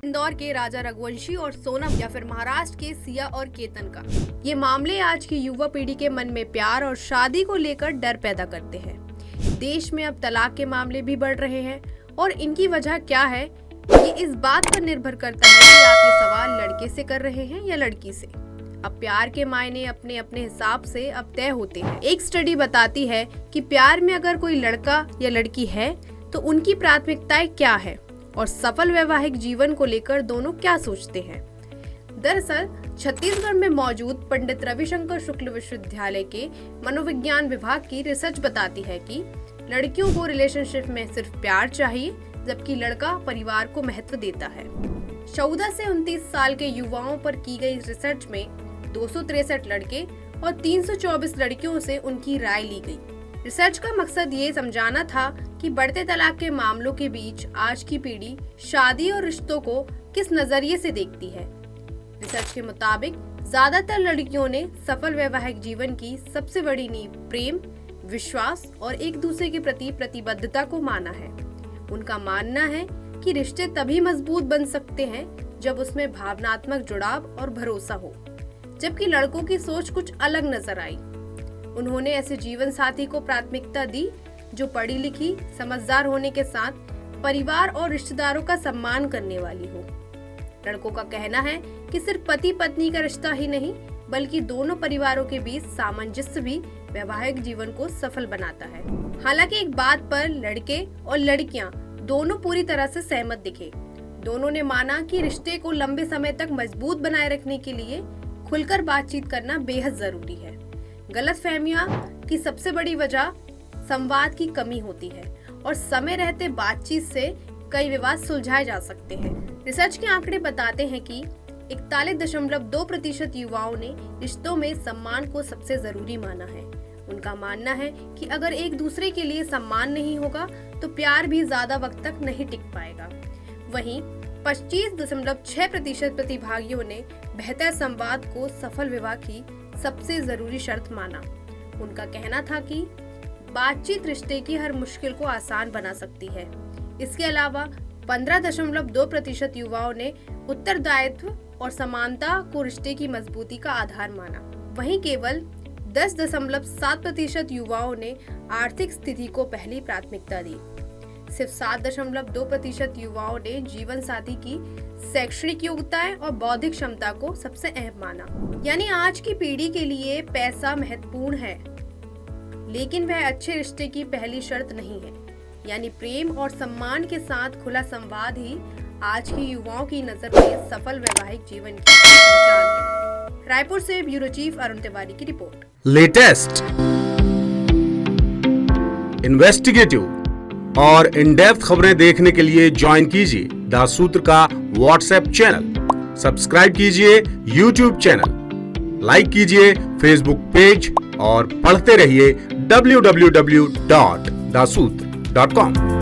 इंदौर के राजा रघुवंशी और सोनम या फिर महाराष्ट्र के सिया और केतन का। ये मामले आज की युवा पीढ़ी के मन में प्यार और शादी को लेकर डर पैदा करते हैं। देश में अब तलाक के मामले भी बढ़ रहे हैं और इनकी वजह क्या है, ये इस बात पर निर्भर करता है कि आप ये सवाल लड़के से कर रहे हैं या लड़की से। अब प्यार के मायने अपने अपने हिसाब से अब तय होते हैं। एक स्टडी बताती है कि प्यार में अगर कोई लड़का या लड़की है तो उनकी प्राथमिकताएं क्या है और सफल वैवाहिक जीवन को लेकर दोनों क्या सोचते हैं। दरअसल छत्तीसगढ़ में मौजूद पंडित रविशंकर शुक्ल विश्वविद्यालय के मनोविज्ञान विभाग की रिसर्च बताती है कि लड़कियों को रिलेशनशिप में सिर्फ प्यार चाहिए, जबकि लड़का परिवार को महत्व देता है। 14 से 29 साल के युवाओं पर की गई रिसर्च में 263 लड़के और 324 लड़कियों से उनकी राय ली गई। रिसर्च का मकसद ये समझाना था कि बढ़ते तलाक के मामलों के बीच आज की पीढ़ी शादी और रिश्तों को किस नजरिए से देखती है। रिसर्च के मुताबिक ज्यादातर लड़कियों ने सफल वैवाहिक जीवन की सबसे बड़ी नींव प्रेम, विश्वास और एक दूसरे के प्रति प्रतिबद्धता को माना है। उनका मानना है कि रिश्ते तभी मजबूत बन सकते हैं जब उसमें भावनात्मक जुड़ाव और भरोसा हो, जबकि लड़कों की सोच कुछ अलग नजर आई। उन्होंने ऐसे जीवन साथी को प्राथमिकता दी जो पढ़ी लिखी, समझदार होने के साथ परिवार और रिश्तेदारों का सम्मान करने वाली हो। लड़कों का कहना है कि सिर्फ पति पत्नी का रिश्ता ही नहीं, बल्कि दोनों परिवारों के बीच सामंजस्य भी वैवाहिक जीवन को सफल बनाता है। हालांकि एक बात पर लड़के और लड़कियां दोनों पूरी तरह से सहमत दिखे। दोनों ने माना कि रिश्ते को लंबे समय तक मजबूत बनाए रखने के लिए खुलकर बातचीत करना बेहद जरूरी है। गलतफहमियां की सबसे बड़ी वजह संवाद की कमी होती है और समय रहते बातचीत से कई विवाद सुलझाए जा सकते हैं। रिसर्च के आंकड़े बताते हैं कि 41.2% युवाओं ने रिश्तों में सम्मान को सबसे जरूरी माना है। उनका मानना है कि अगर एक दूसरे के लिए सम्मान नहीं होगा तो प्यार भी ज्यादा वक्त तक नहीं टिक पाएगा। वहीं 25.6% प्रतिभागियों ने बेहतर संवाद को सफल विवाह की सबसे जरूरी शर्त माना। उनका कहना था कि बातचीत रिश्ते की हर मुश्किल को आसान बना सकती है। इसके अलावा 15.2% युवाओं ने उत्तरदायित्व और समानता को रिश्ते की मजबूती का आधार माना। वहीं केवल 10.7% युवाओं ने आर्थिक स्थिति को पहली प्राथमिकता दी। सिर्फ 7.2% युवाओं ने जीवन साथी की शैक्षणिक योग्यताएं और बौद्धिक क्षमता को सबसे अहम माना। यानी आज की पीढ़ी के लिए पैसा महत्वपूर्ण है, लेकिन वह अच्छे रिश्ते की पहली शर्त नहीं है। यानी प्रेम और सम्मान के साथ खुला संवाद ही आज के युवाओं की नजर में सफल वैवाहिक जीवन की पहचान है। रायपुर से ब्यूरो चीफ अरुण तिवारी की रिपोर्ट। लेटेस्ट, इन्वेस्टिगेटिव और इन डेप्थ खबरें देखने के लिए ज्वाइन कीजिए द सूत्र का व्हाट्सएप चैनल, सब्सक्राइब कीजिए यूट्यूब चैनल, लाइक कीजिए फेसबुक पेज और पढ़ते रहिए www.daसूत्र.com।